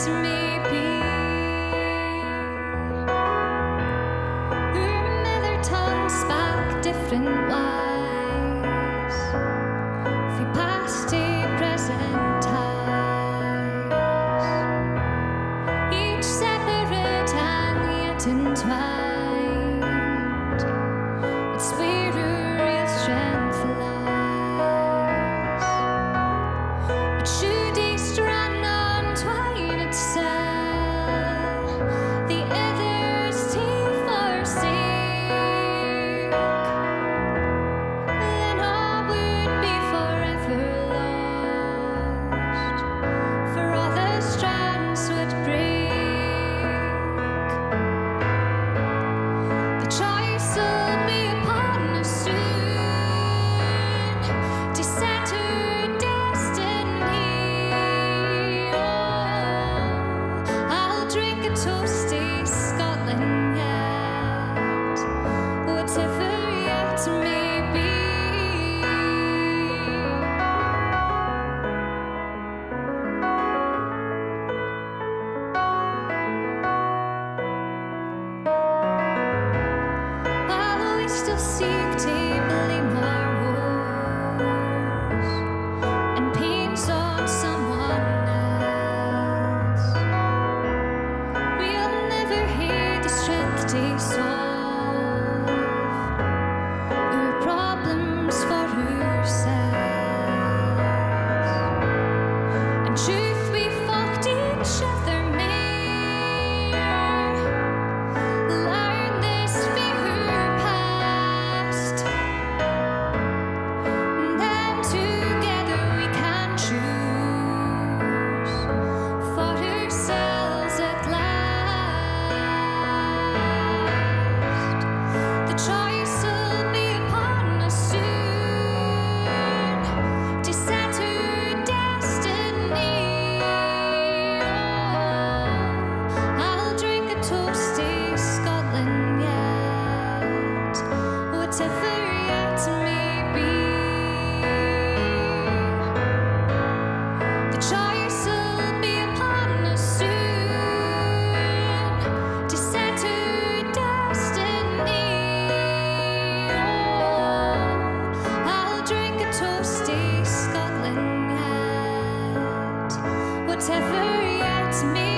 may be. Our mother tongue spoke different ways for past to present times, each separate and yet entwined. It's where our real strength lies. But should a strand untwine itself, the others to forsake, then all would be forever lost, for all the strands would break. The choice will be upon us soon to set her destiny. Oh, I'll drink a toast to Scotland yet, whatever yet may be. While we still seek to blame our woes and pains on someone else, we'll never have the strength to solve our problems for ourselves. And truth, we fucked each other mere, learn this fear past, then together we can choose for ourselves at last. The choice will be upon us soon to set our destiny. Oh, I'll drink a toast to Scotland yet, whatever yet may be. The choice will be upon us soon to set our destiny. Oh, I'll drink a toast to Scotland yet, whatever yet may